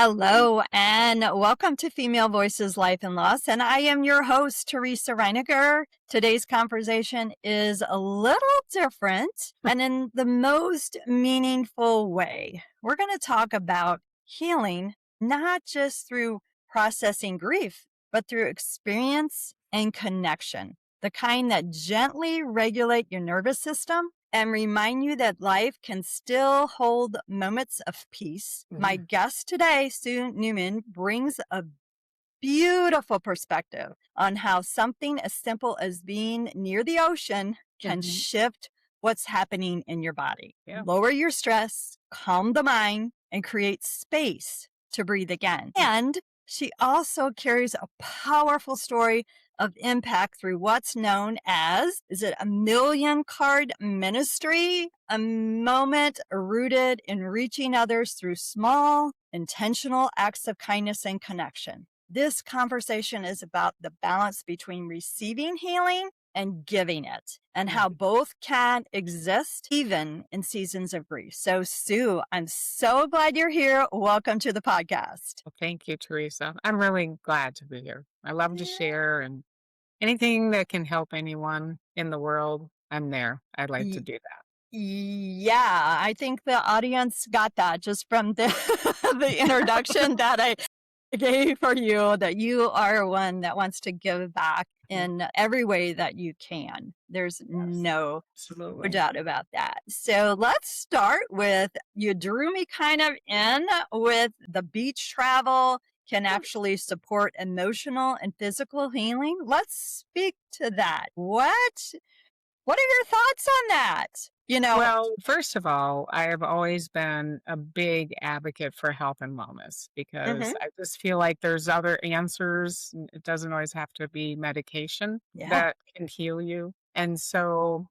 Hello and welcome to Female Voices Life and Loss. And I am your host, Teresa Reiniger. Today's conversation is a little different and in the most meaningful way. We're going to talk about healing, not just through processing grief, but through experience and connection, the kind that gently regulate your nervous system and remind you that life can still hold moments of peace. My guest today, Sue Neumann, brings a beautiful perspective on how something as simple as being near the ocean can shift what's happening in your body, lower your stress, calm the mind, and create space to breathe again. And she also carries a powerful story of impact through what's known as, is it a million card ministry? A moment rooted in reaching others through small, intentional acts of kindness and connection. This conversation is about the balance between receiving healing and giving it, and how both can exist even in seasons of grief. So, Sue, I'm so glad you're here. Welcome to the podcast. Well, thank you, Teresa. I'm really glad to be here. I love to share, and anything that can help anyone in the world, I'm there. I'd like to do that. Yeah, I think the audience got that just from the the introduction that I gave for you, that you are one that wants to give back in every way that you can. There's no Absolutely. doubt about that. So let's start with, you drew me kind of in with the beach travel can actually support emotional and physical healing. Let's speak to that. What are your thoughts on that? Well, first of all, I have always been a big advocate for health and wellness because I just feel like there's other answers. It doesn't always have to be medication that can heal you. And so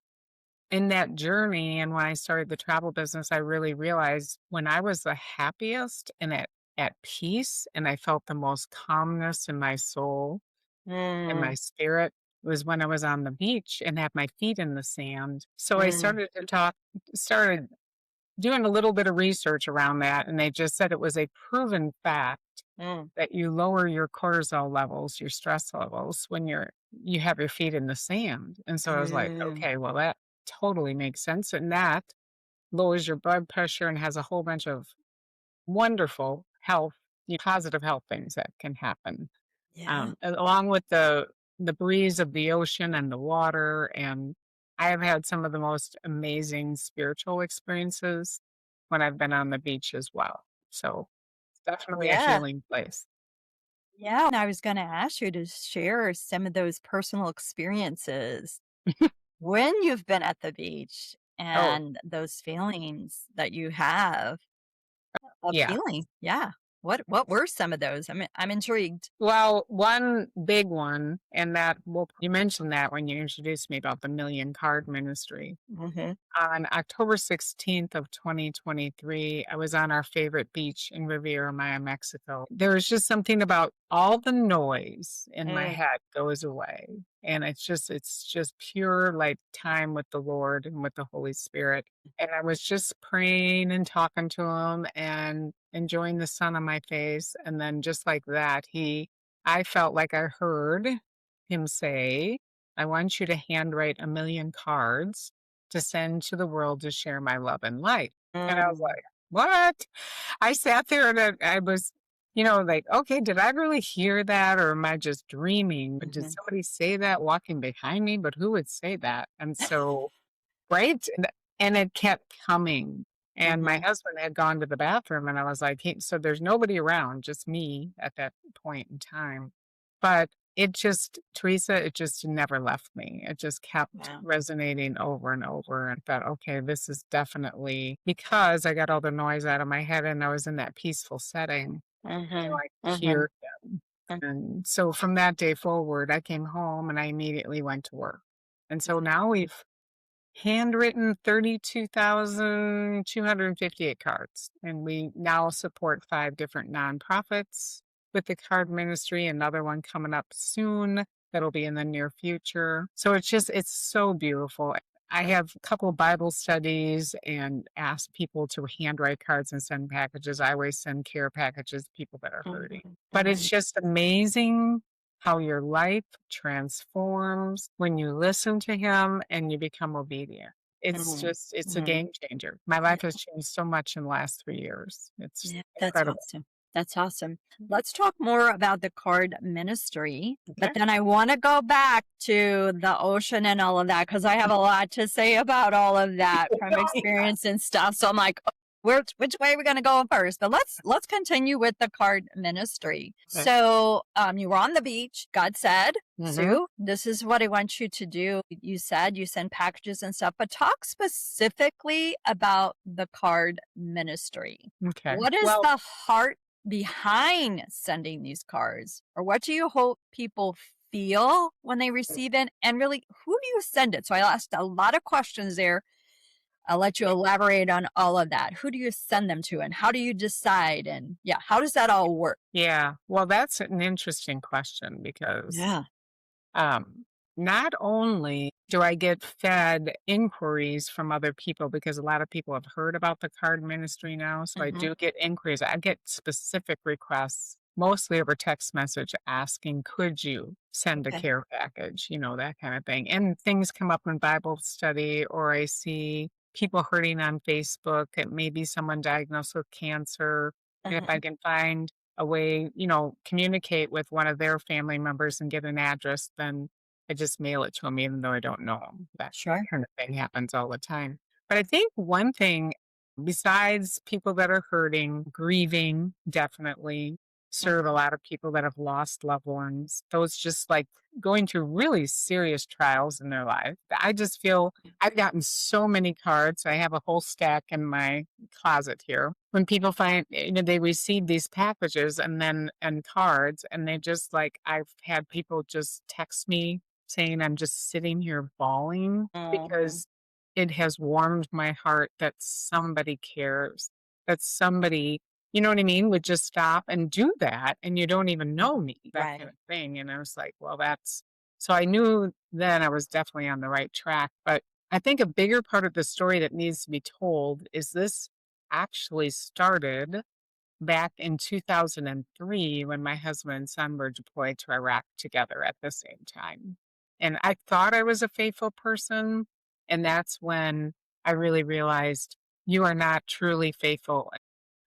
in that journey, and when I started the travel business, I really realized when I was the happiest and at peace, and I felt the most calmness in my soul and my spirit, was when I was on the beach and had my feet in the sand. So I started doing a little bit of research around that, and they just said it was a proven fact that you lower your cortisol levels, your stress levels, when you have your feet in the sand. And so I was like, okay, well, that totally makes sense. And that lowers your blood pressure and has a whole bunch of wonderful health, positive health things that can happen. Along with the breeze of the ocean and the water. And I have had some of the most amazing spiritual experiences when I've been on the beach as well. So it's definitely a Yeah. healing place. Yeah. And I was going to ask you to share some of those personal experiences when you've been at the beach Oh, and those feelings that you have of yeah. healing. Yeah. What were some of those? I'm intrigued. Well, one big one, and you mentioned that when you introduced me about the Million Card Ministry. Hmm. On October 16th of 2023, I was on our favorite beach in Riviera Maya, Mexico. There was just something about all the noise in my head goes away. And it's just pure like time with the Lord and with the Holy Spirit. And I was just praying and talking to him and enjoying the sun on my face. And then just like that, I felt like I heard him say, I want you to handwrite 1,000,000 cards to send to the world to share my love and light. And I was like, what? I sat there and I was, like, okay, did I really hear that or am I just dreaming? But did somebody say that walking behind me? But who would say that? And so, right? And it kept coming. And my husband had gone to the bathroom and I was like, hey, so there's nobody around, just me at that point in time. But Teresa, it just never left me. It just kept Wow. resonating over and over. And thought, okay, this is definitely because I got all the noise out of my head and I was in that peaceful setting. Hmm. I hear them. And so from that day forward, I came home and I immediately went to work. And so now we've handwritten 32,258 cards. And we now support 5 different nonprofits with the card ministry, another one coming up soon that'll be in the near future. So it's so beautiful. I have a couple of Bible studies and ask people to handwrite cards and send packages. I always send care packages to people that are hurting. Mhm, But it's mhm, just amazing how your life transforms when you listen to him and you become obedient. mhm, It's a mhm. game changer. My life has changed so much in the last 3 years. It's Yeah, that's incredible. awesome. That's awesome. Let's talk more about the card ministry, but Okay. then I want to go back to the ocean and all of that because I have a lot to say about all of that from experience and stuff. So I'm like, "Oh, which way are we going to go first?" But let's continue with the card ministry. Okay. So you were on the beach. God said, Hmm. "Sue, this is what I want you to do." You said you send packages and stuff, but talk specifically about the card ministry. Okay. What is Well, the heart behind sending these cards? Or what do you hope people feel when they receive it? And really, who do you send it? So I asked a lot of questions there. I'll let you elaborate on all of that. Who do you send them to? And how do you decide? And yeah, how does that all work? yeah. Well, that's an interesting question because Yeah. Um, not only do I get fed inquiries from other people because a lot of people have heard about the card ministry now. So I Hmm. do get inquiries. I get specific requests, mostly over text message asking, could you send a Okay. care package? That kind of thing. And things come up in Bible study, or I see people hurting on Facebook. It may be someone diagnosed with cancer. And if Uh-huh. I can find a way, communicate with one of their family members and get an address, then I just mail it to them, even though I don't know them. That Sure. kind of thing happens all the time. But I think one thing, besides people that are hurting, grieving, definitely serve a Mhm. lot of people that have lost loved ones. Those just like going through really serious trials in their life. I just feel I've gotten so many cards. I have a whole stack in my closet here. When people find, they receive these packages and cards, and they just like, I've had people just text me saying, I'm just sitting here bawling Mhm. because it has warmed my heart that somebody cares, that somebody, you know what I mean, would just stop and do that. And you don't even know me, that kind Right. of thing. And I was like, well, so I knew then I was definitely on the right track. But I think a bigger part of the story that needs to be told is this actually started back in 2003 when my husband and son were deployed to Iraq together at the same time. And I thought I was a faithful person. And that's when I really realized you are not truly faithful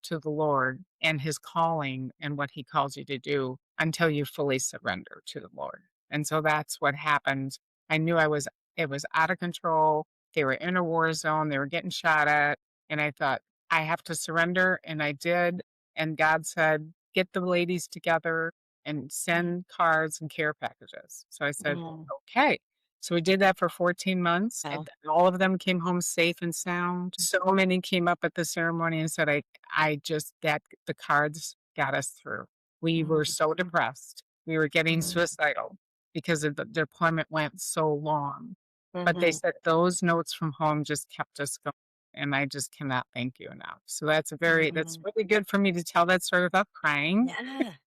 to the Lord and his calling and what he calls you to do until you fully surrender to the Lord. And so that's what happened. I knew it was out of control. They were in a war zone, they were getting shot at. And I thought, I have to surrender. And I did. And God said, get the ladies together and send cards and care packages. So I said, Mhm. okay. So we did that for 14 months, and Wow. all of them came home safe and sound. So many came up at the ceremony and said, I just, that the cards got us through. We were Mhm. so depressed. We were getting Mhm. suicidal because the deployment went so long. But they Mhm. said those notes from home just kept us going. And I just cannot thank you enough. So that's Mhm. really good for me to tell that story without crying, Yeah.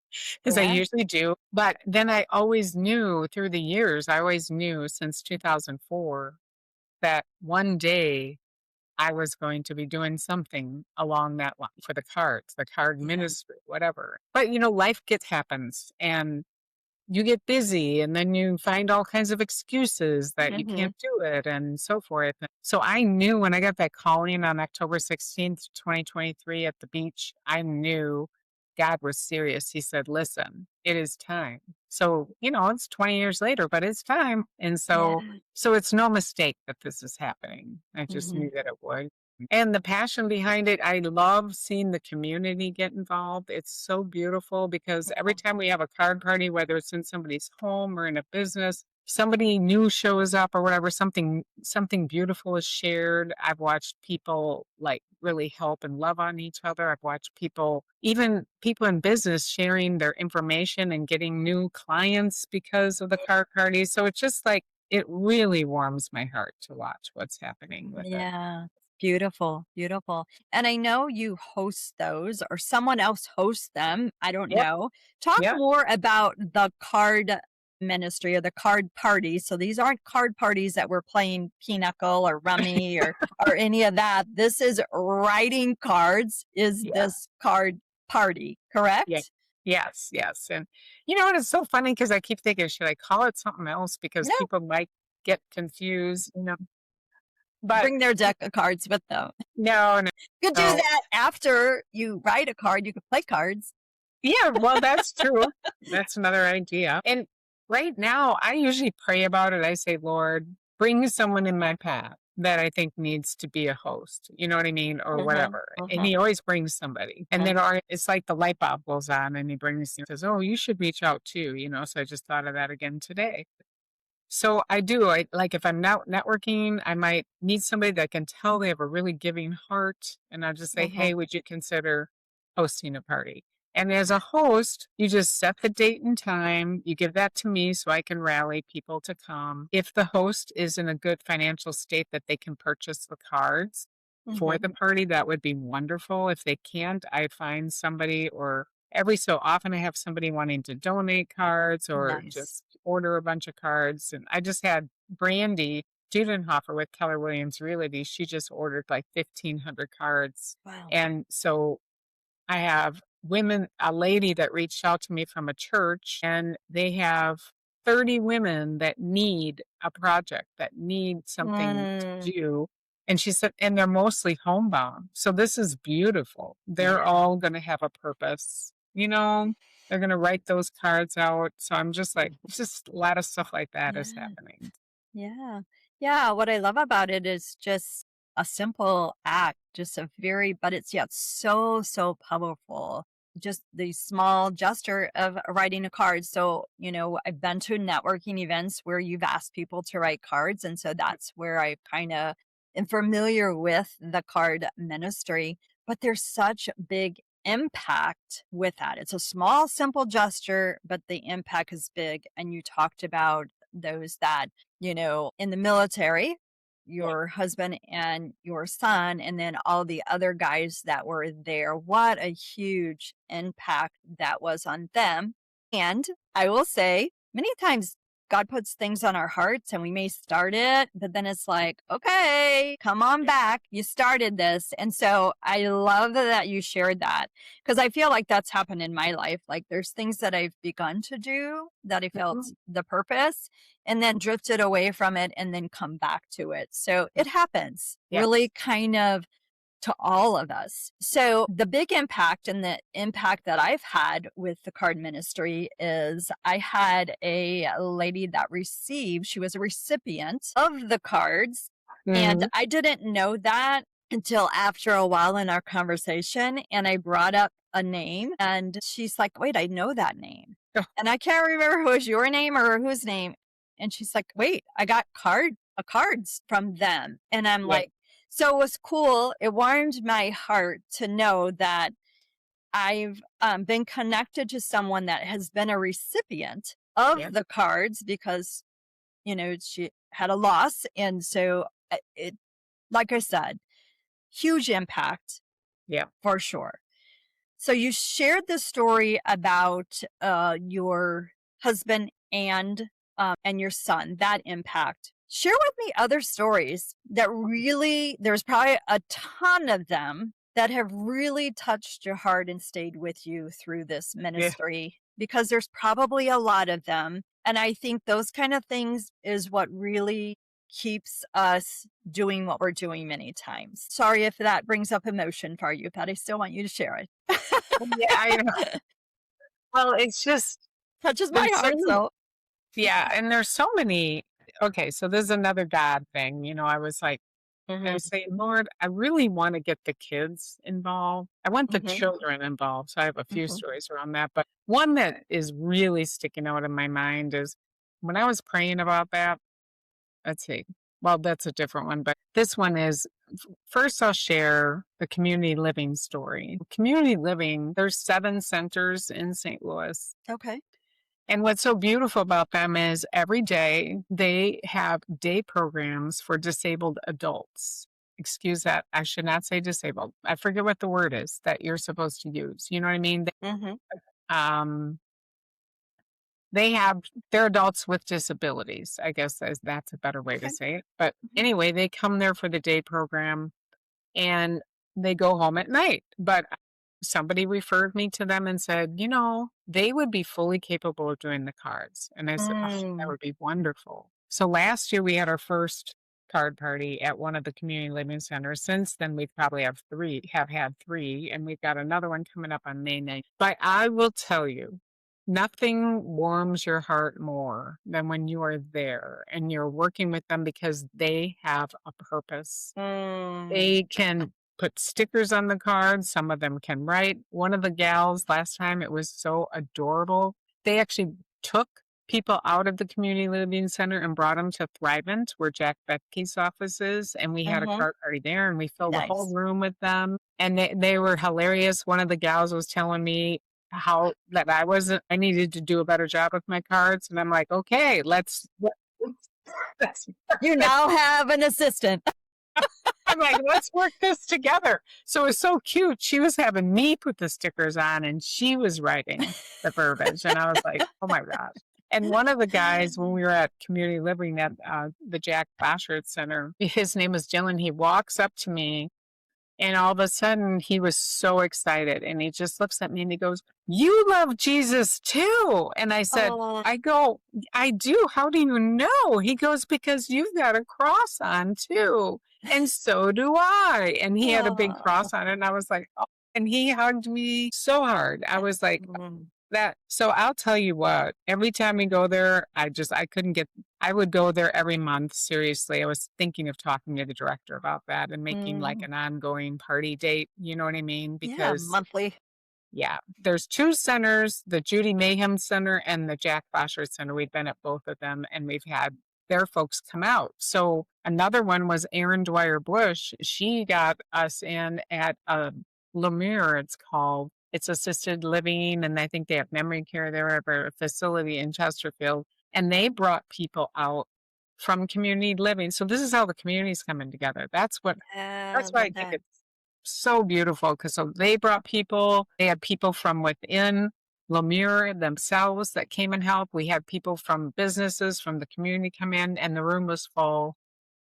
because I Yeah. usually do. But then I always knew through the years, I always knew since 2004 that one day I was going to be doing something along that line for the card Yeah. ministry, whatever. But life happens, and you get busy, and then you find all kinds of excuses that you Mhm. can't do it and so forth. So I knew when I got that calling on October 16th, 2023 at the beach, I knew God was serious. He said, listen, it is time. So, it's 20 years later, but it's time. And Yeah. so it's no mistake that this is happening. I just knew Mhm. that it would. And the passion behind it, I love seeing the community get involved. It's so beautiful because every time we have a card party, whether it's in somebody's home or in a business, somebody new shows up or whatever, something beautiful is shared. I've watched people like really help and love on each other. I've watched people, even people in business, sharing their information and getting new clients because of the card parties. So it's just like it really warms my heart to watch what's happening with it. Yeah. Beautiful, beautiful. And I know you host those or someone else hosts them. I don't Yep. know. Talk Yep. more about the card ministry or the card party. So these aren't card parties that we're playing pinochle or rummy or any of that. This is writing cards, is Yeah. this card party, Yeah. correct? Yes, yes. And you know what? It's so funny because I keep thinking, should I call it something else? Because No, people might get confused, But bring their deck of cards with them. no, no, You could do no. that after you write a card. You could play cards. Yeah, well, that's true. That's another idea. And right now, I usually pray about it. I say, Lord, bring someone in my path that I think needs to be a host. You know what I mean? Or Mm-hmm, whatever. And mm-hmm, he always brings somebody. And then it's like the light bulb goes on and he brings, says, oh, you should reach out too. So I just thought of that again today. So I do. I like if I'm not networking, I might meet somebody that can tell they have a really giving heart. And I'll just say, mm-hmm. hey, would you consider hosting a party? And as a host, you just set the date and time. You give that to me so I can rally people to come. If the host is in a good financial state that they can purchase the cards for Mm-hmm. the party, that would be wonderful. If they can't, I find somebody, or every so often I have somebody wanting to donate cards or Nice. just order a bunch of cards. And I just had Brandy Dudenhofer with Keller Williams Realty. She just ordered like 1,500 cards. Wow. And so I have a lady that reached out to me from a church, and they have 30 women that need a project, that need something to Mm, do. And she said, and they're mostly homebound. So this is beautiful. They're yeah. all going to have a purpose. They're going to write those cards out. So I'm just like, just a lot of stuff like that is Yeah. happening. Yeah. Yeah. What I love about it is just a simple act, just but it's yet so, so powerful. Just the small gesture of writing a card. So, I've been to networking events where you've asked people to write cards. And so that's where I kind of am familiar with the card ministry. But there's such big impact with that. It's a small, simple gesture, but the impact is big. And you talked about those that in the military, Yeah. your husband and your son, and then all the other guys that were there. What a huge impact that was on them. And I will say, many times God puts things on our hearts and we may start it, but then it's like, okay, come on back. You started this. And so I love that you shared that because I feel like that's happened in my life. Like there's things that I've begun to do that I felt Mhm. the purpose and then drifted away from it and then come back to it. So it happens Yeah. really kind of to all of us. So the big impact and the impact that I've had with the card ministry is I had a lady that she was a recipient of the cards. And Mhm. I didn't know that until after a while in our conversation. And I brought up a name and she's like, wait, I know that name. Oh, And I can't remember who was your name or whose name. And she's like, wait, I got cards from them. And I'm yeah. like, so it was cool. It warmed my heart to know that I've been connected to someone that has been a recipient Yeah. of the cards because, she had a loss. And so like I said, huge impact Yeah. for sure. So you shared the story about your husband and your son, that impact. Share with me other stories that really, there's probably a ton of them that have really touched your heart and stayed with you through this Yeah. ministry because there's probably a lot of them. And I think those kind of things is what really keeps us doing what we're doing many times. Sorry if that brings up emotion for you, but I still want you to share it. Yeah. I know. Well, it's just, Touches my there's heart, so so. Yeah, and there's so many. Okay, so there's another God thing. I Mhm, was saying, Lord, I really want to get the kids involved. I want the mhm, children involved. So I have a few mhm, stories around that. But one that is really sticking out in my mind is when I was praying about that. Let's see. Well, that's a different one, but this one is first I'll share the community living story. Community living, there's 7 centers in St. Louis. okay. And what's so beautiful about them is every day they have day programs for disabled adults. Excuse that. I should not say disabled. I forget what the word is that you're supposed to use. You know what I mean? Mhm, Um, they're adults with disabilities, I guess that's a better way to Okay. say it. But Mhm. anyway, they come there for the day program and they go home at night. But somebody referred me to them and said, they would be fully capable of doing the cards. And I said, oh, that Mm. would be wonderful. So last year we had our first card party at one of the community living centers. Since then, we probably have had three, and we've got another one coming up on May 9th. But I will tell you, nothing warms your heart more than when you are there and you're working with them because they have a purpose. Mm. They can put stickers on the cards. Some of them can write. One of the gals last time, it was so adorable. They actually took people out of the community living center and brought them to Thrivent, where Jack Bettke's office is. And we had a Mhm. card party there and we filled the whole Nice. room with them. And they were hilarious. One of the gals was telling me how that I needed to do a better job with my cards. And I'm like, okay, let's You now have an assistant. I'm like, let's work this together. So it was so cute. She was having me put the stickers on and she was writing the verbiage. And I was like, oh my gosh. And one of the guys, when we were at community living at the Jack Boschert Center, his name was Dylan. He walks up to me and all of a sudden he was so excited and he just looks at me and he goes, you love Jesus too. And I said, Oh. I do. How do you know? He goes, because you've got a cross on too. And so do I. And he had a big Oh. cross on it. And I was like, oh, and he hugged me so hard. I was like, Mm. that. So I'll tell you what, every time we go there, I couldn't get, I would go there every month. Seriously. I was thinking of talking to the director about that and making like Mm. an ongoing party date. You know what I mean? Yeah, Because monthly. yeah, there's two centers, the Judy Mayhem Center and the Jack Boschert Center. We've been at both of them and we've had their folks come out. So another one was Erin Dwyer Bush. She got us in at Lemire, it's called. It's assisted living, and I think they have memory care there at a facility in Chesterfield. And they brought people out from community living. So this is how the community's coming together. Yeah, That's why I love think that. it's so beautiful because so they brought people, they had people from within Lemure themselves that came and helped. We had people from businesses, from the community come in, and the room was full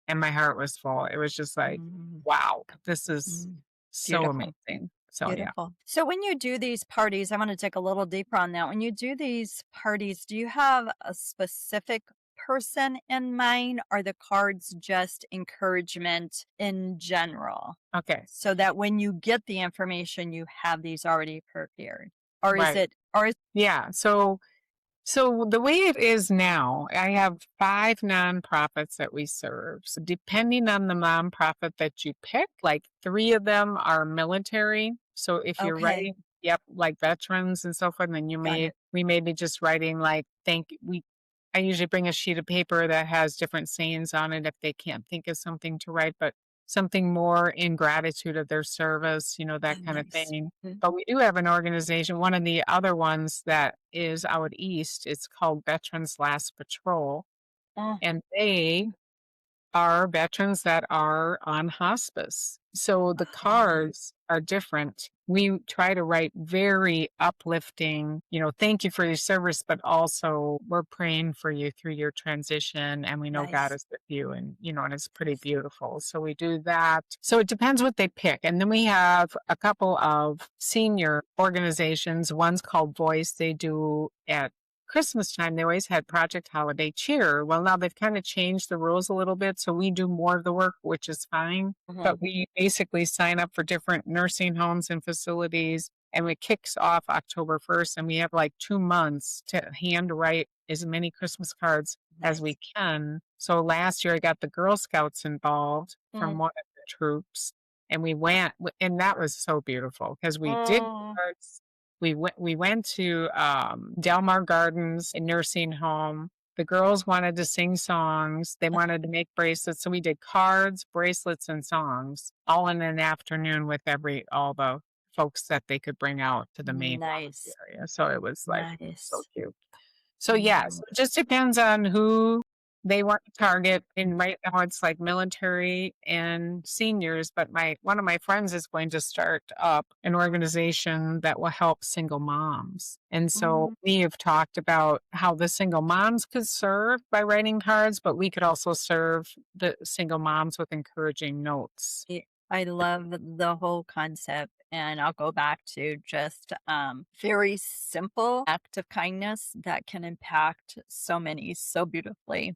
and my heart was full. It was just like, Mm. wow, this is Mm. so Beautiful. amazing. So, yeah. Beautiful. So when you do these parties, I want to take a little deeper on that. When you do these parties, do you have a specific person in mind? Or the cards just encouragement in general? Okay. So that when you get the information, you have these already prepared. Or is Right. it, or is, Yeah. So the way it is now, I have 5 nonprofits that we serve. So depending on the nonprofit that you pick, like 3 of them are military. So if you're okay, writing, yep, like veterans and so forth, then got it. we may be just writing like I usually bring a sheet of paper that has different sayings on it if they can't think of something to write, but something more in gratitude of their service, Oh, that kind of nice. thing. Mm. But we do have an organization, one of the other ones that is out east, it's called Veterans Last Patrol, Oh, and they are veterans that are on hospice. So the oh, cards are different. We try to write very uplifting, thank you for your service, but also we're praying for you through your transition and we know God nice. is with you and it's pretty beautiful. So we do that. So it depends what they pick. And then we have a couple of senior organizations. One's called Voice. They do at Christmas time, they always had Project Holiday Cheer. Well, now they've kind of changed the rules a little bit, so we do more of the work, which is fine. Mhm. But we basically sign up for different nursing homes and facilities, and it kicks off October 1st, and we have like 2 months to handwrite as many Christmas cards as Nice. we can. So last year, I got the Girl Scouts involved from Mm. one of the troops, and and that was so beautiful because we did Oh, cards. We went to Delmar Gardens, a nursing home. The girls wanted to sing songs. They wanted to make bracelets. So we did cards, bracelets, and songs all in an afternoon with all the folks that they could bring out to the main lobby nice. area. So it was like so Nice. cute. So yes, Mm. it just depends on who they want to target, and right now it's like military and seniors, but one of my friends is going to start up an organization that will help single moms. And so Mm, we have talked about how the single moms could serve by writing cards, but we could also serve the single moms with encouraging notes. I love the whole concept. And I'll go back to just very simple act of kindness that can impact so many so beautifully.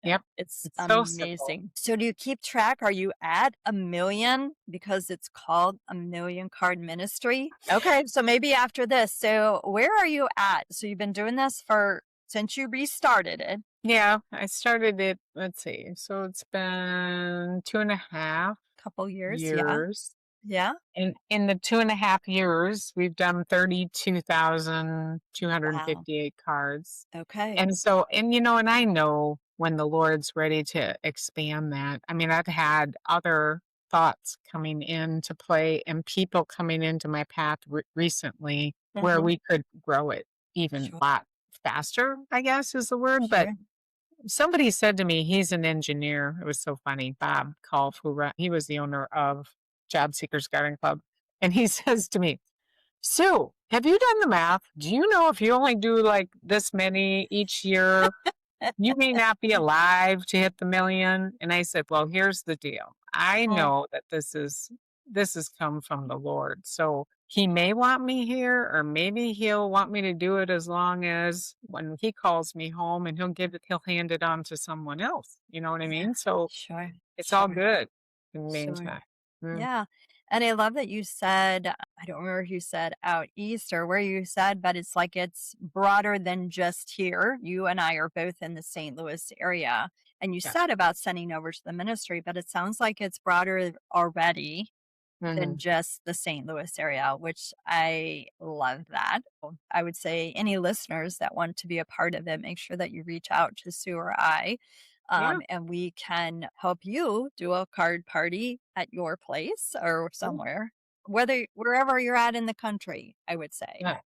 Yep. It's It's so simple. amazing. So do you keep track? Are you at 1,000,000 because it's called a million card ministry? Okay, so maybe after this. So where are you at? So you've been doing this for since you restarted it, Yeah, I started it, let's see. So it's been 2.5 couple years. Yeah. years. Yeah. And in the 2.5 years, we've done Wow. 32,258 cards. Okay. And so, and I know when the Lord's ready to expand that. I mean, I've had other thoughts coming into play and people coming into my path recently where Hmm. we could grow it even Sure. a lot faster, I guess is the word. But Sure. somebody said to me, he's an engineer. It was so funny. Bob Kolf, he was the owner of Job Seekers Garden Club. And he says to me, Sue, have you done the math? Do you know if you only do like this many each year, you may not be alive to hit the million? And I said, well, here's the deal. I Mm, know that this has come from the Lord. So he may want me here, or maybe he'll want me to do it as long as when he calls me home and he'll hand it on to someone else. You know what I yeah. mean? So Sure. it's all Sure. good in the Sure. meantime. Mm, Yeah. And I love that you said, I don't remember if you said out east or where you said, but it's like it's broader than just here. You and I are both in the St. Louis area. And you yeah. said about sending over to the ministry, but it sounds like it's broader already than Hmm. just the St. Louis area, which I love that. I would say any listeners that want to be a part of it, make sure that you reach out to Sue or I, Yeah. and we can help you do a card party at your place or Yeah. somewhere, whether wherever you're at in the country, I would say. Yeah.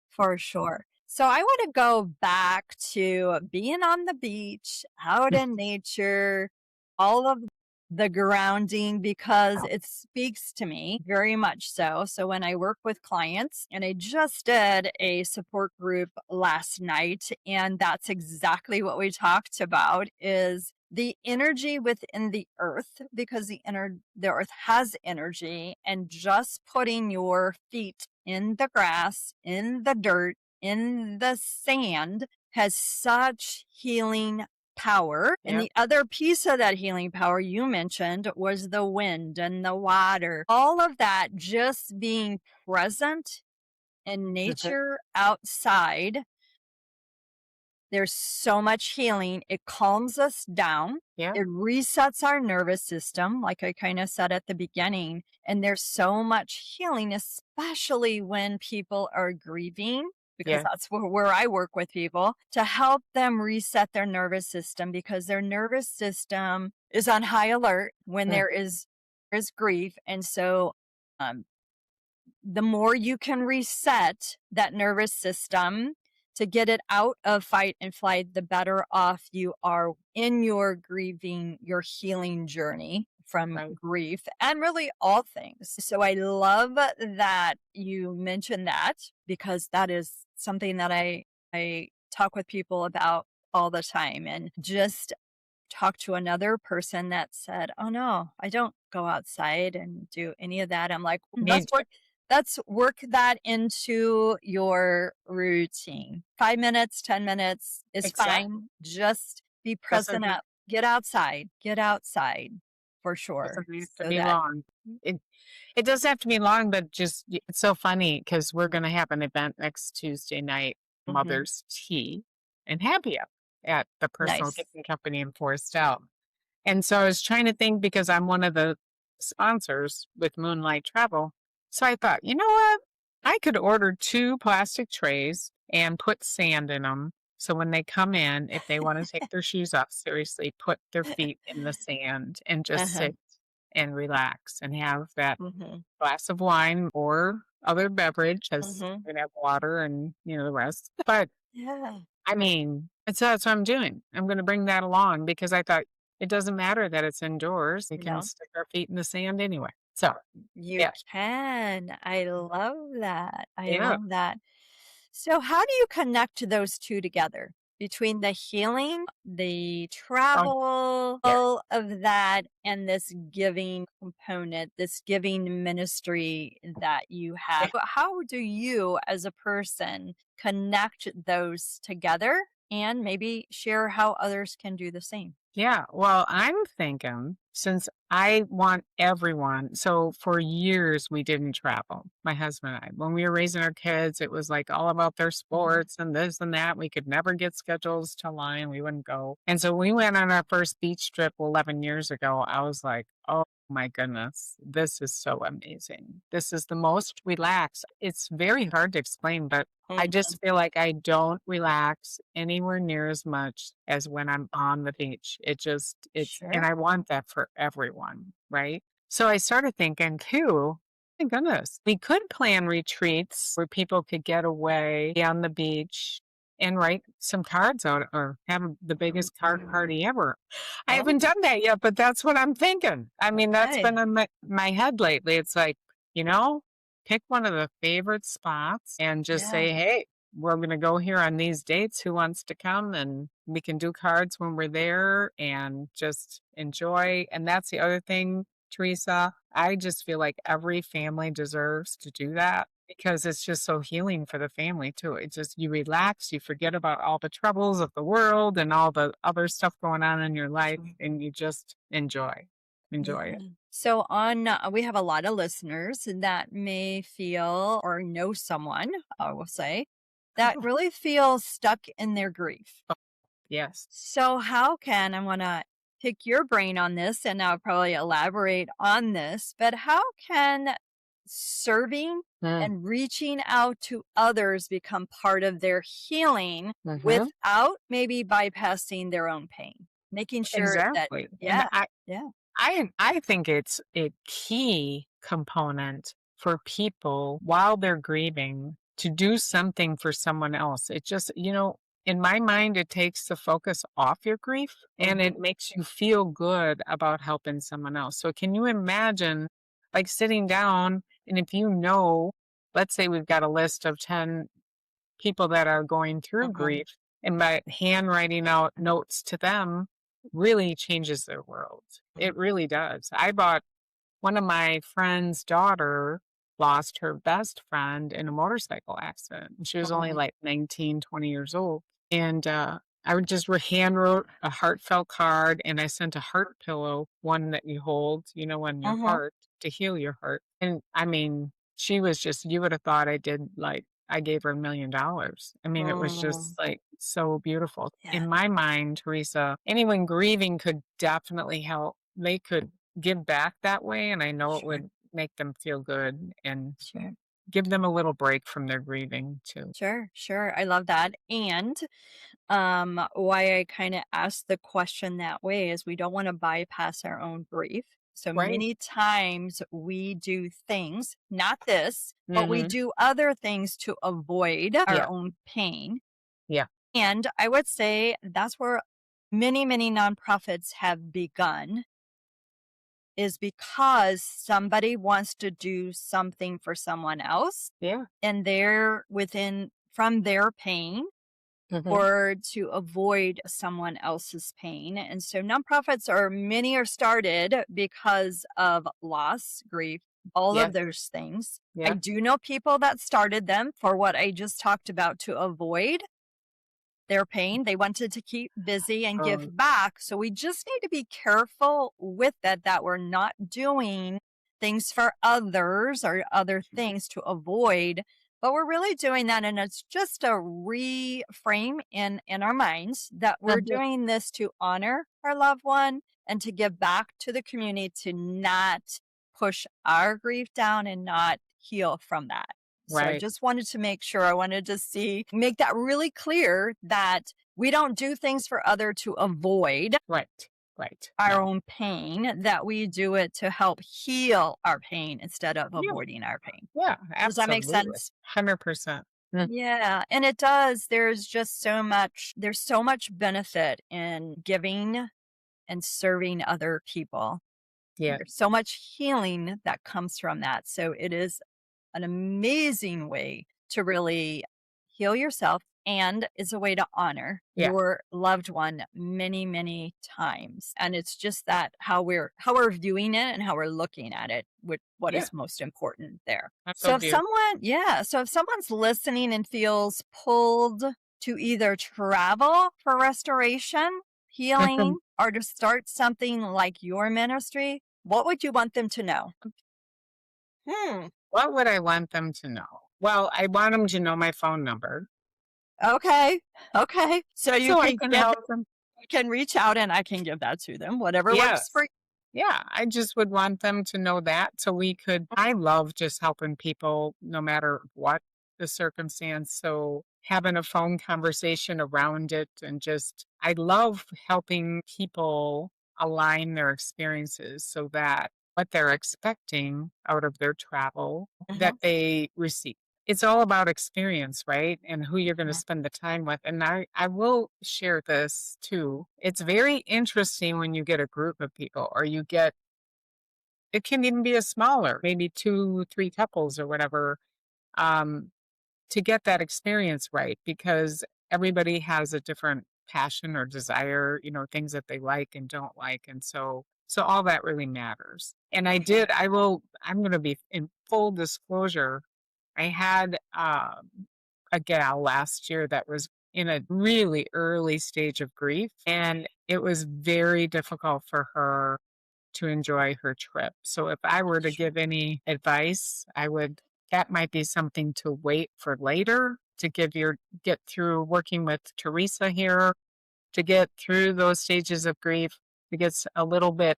For sure. So I want to go back to being on the beach, out in nature, all of the grounding because it speaks to me very much so. So when I work with clients, and I just did a support group last night, and that's exactly what we talked about is the energy within the earth because the earth has energy, and just putting your feet in the grass, in the dirt, in the sand has such healing power. And Yeah. the other piece of that healing power you mentioned was the wind and the water. All of that just being present in Mhm. nature outside, there's so much healing. It calms us down. Yeah. It resets our nervous system, like I kind of said at the beginning. And there's so much healing, especially when people are grieving, because Yeah. that's where I work with people to help them reset their nervous system because their nervous system is on high alert when Mm, there is grief. And so um, the more you can reset that nervous system to get it out of fight and flight, the better off you are in your grieving, your healing journey from right. grief and really all things. So I love that you mentioned that because that is something that I talk with people about all the time and just talked to another person that said, "Oh no, I don't go outside and do any of that." I'm like, Me too. let's work that into your routine. 5 minutes, 10 minutes is Exactly. fine. Just be Doesn't present out. Get outside for sure. doesn't have to So be that long. It does have to be long, but it's so funny because we're going to have an event next Tuesday night, mhm, Mother's Tea and Happy Hour at the Personal nice. Kitchen Company in Forest Out. And so I was trying to think because I'm one of the sponsors with Moonlight Travel. So I thought, you know what? I could order 2 plastic trays and put sand in them. So when they come in, if they want to take their shoes off, seriously, put their feet in the sand and just Uh-huh. sit and relax and have that Mhm. glass of wine or other beverage as Mhm. we have water and the rest. But Yeah. I mean, that's what I'm doing. I'm gonna bring that along because I thought it doesn't matter that it's indoors. We can No, stick our feet in the sand anyway. So, you yeah, can. I love that. I yeah. love that. So, how do you connect those two together between the healing, the Oh, travel, yeah. all of that, and this giving component, this giving ministry that you have? Yeah. But how do you, as a person, connect those together and maybe share how others can do the same? Yeah, well, I'm thinking since I want everyone, so for years we didn't travel, my husband and I. When we were raising our kids, it was like all about their Mhm. sports and this and that. We could never get schedules to align. We wouldn't go. And so we went on our first beach trip 11 years ago. I was like, oh my goodness, this is so amazing. This is the most relaxed. It's very hard to explain, but I Mhm. just feel like I don't relax anywhere near as much as when I'm on the beach. And Sure. I want that for everyone, right? So I started thinking too, my goodness, we could plan retreats where people could get away, be on the beach and write some cards out or have the biggest card party ever. I Oh, haven't done that yet, but that's what I'm thinking. I mean, that's okay. been on my head lately. It's like, you know, pick one of the favorite spots and just Yeah. say, "Hey, we're gonna go here on these dates. Who wants to come?" And we can do cards when we're there and just enjoy. And that's the other thing, Teresa. I just feel like every family deserves to do that because it's just so healing for the family too. It's just you relax, you forget about all the troubles of the world and all the other stuff going on in your life, and you just enjoy. Enjoy Yeah. it. So on we have a lot of listeners that may feel or know someone, I will say, that really feels stuck in their grief. Yes. So how can I want to pick your brain on this and I'll probably elaborate on this, but how can serving Mm, and reaching out to others become part of their healing mhm. without maybe bypassing their own pain? Making sure that Exactly, and yeah, yeah. I think it's a key component for people while they're grieving to do something for someone else. It just, in my mind, it takes the focus off your grief and Mhm. it makes you feel good about helping someone else. So, can you imagine like sitting down and if let's say we've got a list of 10 people that are going through Mhm. grief and by handwriting out notes to them really changes their world. It really does. I bought one of my friend's daughter lost her best friend in a motorcycle accident. And she was only Mhm. like 19, 20 years old. And I would just hand wrote a heartfelt card and I sent a heart pillow, one that you hold, on your Mhm. heart to heal your heart. And I mean, she was just, you would have thought I gave her $1 million. I mean, it was just Mm. like so beautiful. Yeah, In my mind, Teresa, anyone grieving could definitely help. They could give back that way, and I know it sure, would make them feel good and sure, give them a little break from their grieving too. sure, sure. I love that. And why I kind of asked the question that way is we don't want to bypass our own grief. So Right. many times we do things, not this, but we Mhm. do other things to avoid our Yeah. own pain. Yeah. And I would say that's where many, many nonprofits have begun is because somebody wants to do something for someone else Yeah. and they're within from their pain Mhm. or to avoid someone else's pain. And so nonprofits are many are started because of loss, grief, all of Yes. those things. I Yeah. do know people that started them for what I just talked about to avoid their pain. They wanted to keep busy and give Um, back. So we just need to be careful with that we're not doing things for others or other things to avoid, but we're really doing that. And it's just a reframe in our minds that we're mhm. doing this to honor our loved one and to give back to the community to not push our grief down and not heal from that. So I Right. just wanted to make sure I wanted to see make that really clear that we don't do things for other to avoid Right. Right. our No. own pain, that we do it to help heal our pain instead of Yeah. avoiding our pain. Yeah. Does that make Absolutely. sense? 100%. Mm, Yeah, and it does. There's so much benefit in giving and serving other people. yeah, There's so much healing that comes from that. So it is an amazing way to really heal yourself and is a way to honor yeah, your loved one many, many times. And it's just that how we're viewing it and how we're looking at it, what yeah. is most important there. That's so So beautiful. if someone's listening and feels pulled to either travel for restoration, healing, or to start something like your ministry, what would you want them to know? Hmm. What would I want them to know? Well, I want them to know my phone number Okay. Okay. So you so I can can give help them. you can reach out and I can give that to them, whatever works for Yes. you. Yeah, I just would want them to know that so we could I love just helping people no matter what the circumstance. So having a phone conversation around it and just I love helping people align their experiences so that what they're expecting out of their travel that Mhm. they receive. It's all about experience, right? And who you're going to Yeah. spend the time with. And I will share this too. It's very interesting when you get a group of people or you get, it can even be a smaller, maybe two, three couples or whatever, um, to get that experience right because everybody has a different passion or desire, things that they like and don't like. And so all that really matters. And I'm going to be in full disclosure. I had a gal last year that was in a really early stage of grief, and it was very difficult for her to enjoy her trip. So, if I were to Sure. give any advice, that might be something to wait for later to get through working with Teresa here to get through those stages of grief, to get a little bit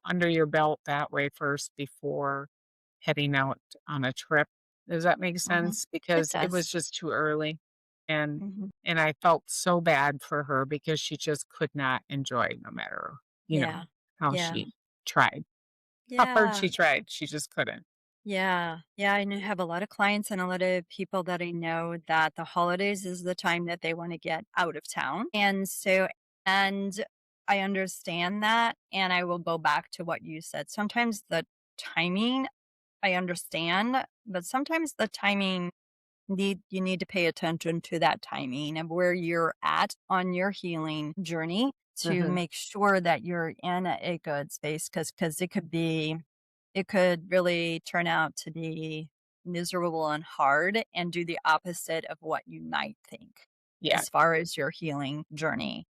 under your belt that way first before heading out on a trip. Does that make Mhm. sense? It Because it does. was just too early. And Mhm. and I felt so bad for her because she just could not enjoy no matter, Yeah. how Yeah. she tried. How hard Yeah. she tried. She just couldn't. Yeah. Yeah, have a lot of clients and a lot of people that I know that the holidays is the time that they want to get out of town. And I understand that. And I will go back to what you said. Sometimes the timing, I understand, but sometimes the timing you need to pay attention to that timing of where you're at on your healing journey to Mhm. make sure that you're in a good space because it could really turn out to be miserable and hard and do the opposite of what you might think Yeah. as far as your healing journey.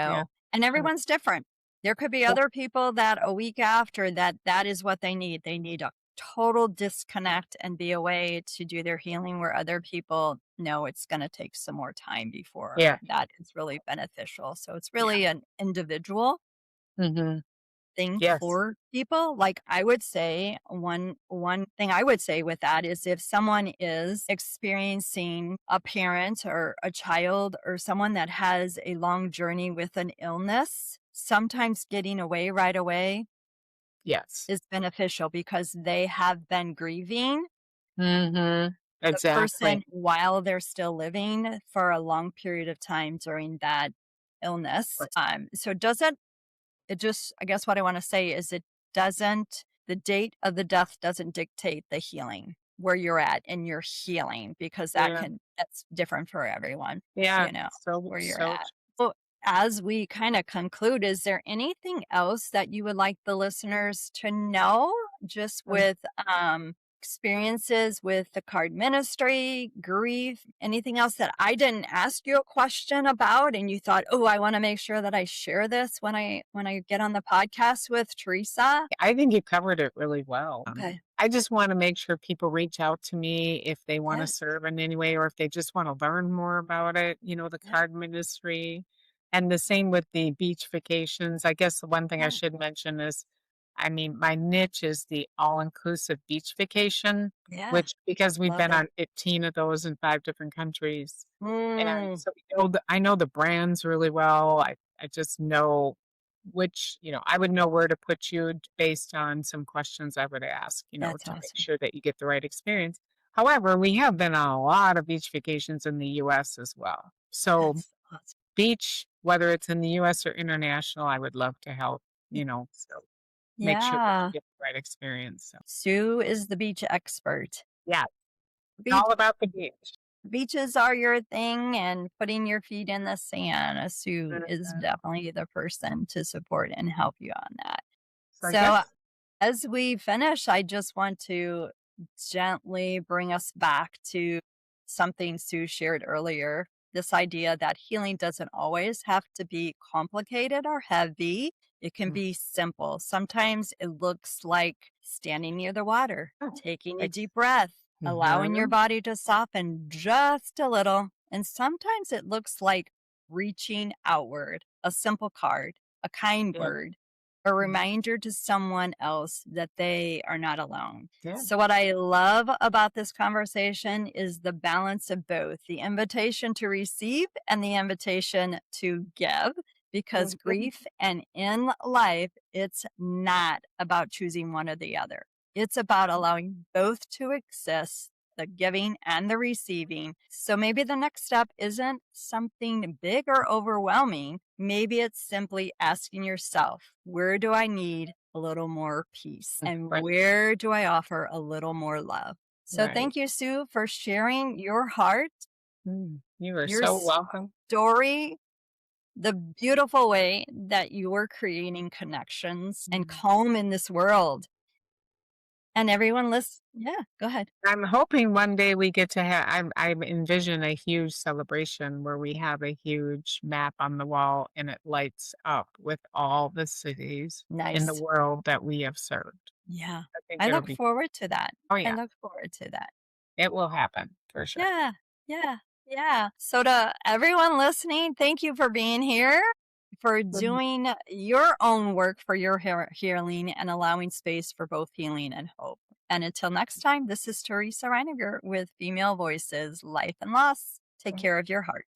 Yeah. So, and Mm, everyone's different. There could be yeah. other people that a week after that is what they need. They need a total disconnect and be away to do their healing where other people know it's going to take some more time before Yeah. that is really beneficial. So it's Yeah. really an individual Mhm. thing Yes. for people. Like I would say one thing I would say with that is if someone is experiencing a parent or a child or someone that has a long journey with an illness, sometimes getting away right away Yes. is beneficial because they have been grieving Mhm. the person Exactly. while they're still living for a long period of time during that illness. So it just I guess what I wanna say is the date of the death doesn't dictate the healing, where you're at in your healing, because Yeah. that's different for everyone, Yeah. So where you're so at. So, as we kinda conclude, is there anything else that you would like the listeners to know just true. with, experiences with the card ministry, grief, anything else that I didn't ask you a question about and you thought, "Oh, I wanna make sure that I share this when I get on the podcast with Teresa?" I think you covered it really well. Okay. I just want to make sure people reach out to me if they want to Yeah, serve in any way or if they just want to learn more about it, the yeah, card ministry. And the same with the beach vacations. I guess the one thing I yeah, should mention is I mean, my niche is the all inclusive beach vacation, yeah. which because we've Love been that. on 15 of those in 5 different countries. And Mm, so I know the brands really well. I just know I would know where to put you based on some questions I would ask, that's to make awesome. sure that you get the right experience. However, we have been on a lot of beach vacations in the US as well. So That's awesome. beach, whether it's in the US or international, I would love to help, so make sure that Yeah. you get the right experience. So Sue is the beach expert. yeah, Beach all about the beach. beaches are your thing and putting your feet in the sand. Sue is Mhm. definitely the person to support and help you on that. So I So, guess as we finish, I just want to gently bring us back to something Sue shared earlier, this idea that healing doesn't always have to be complicated or heavy. It can mm, be simple. Sometimes it looks like standing near the water, oh, taking a ex deep breath, allowing your mhm, body to soften just a little. And sometimes it looks like reaching outward, a simple card, a kind yeah, word, a mhm, reminder to someone else that they are not alone. yeah, So, what I love about this conversation is the balance of both the invitation to receive and the invitation to give, because mhm, grief and in life, it's not about choosing one or the other. It's about allowing both to exist, the giving and the receiving. So maybe the next step isn't something big or overwhelming. Maybe it's simply asking yourself, where do I need a little more peace? And right, where do I offer a little more love? So right. thank you, Sue, for sharing your heart, You are your so welcome. story, the beautiful way that you are creating connections and Mm. calm in this world. And everyone listen. Yeah, go ahead. I'm hoping one day we get to have. I envision a huge celebration where we have a huge map on the wall and it lights up with all the cities in the Nice. world that we have served. Yeah. I think I it'll look be. forward to that. Oh I yeah, look forward to that. it will happen for sure. Yeah. Yeah. Yeah. So to everyone listening, thank you for being here, for Mhm. doing your own work for your healing and allowing space for both healing and hope. And until next time, this is Teresa Reiniger with Female Voices Life and Loss. Take care of your heart.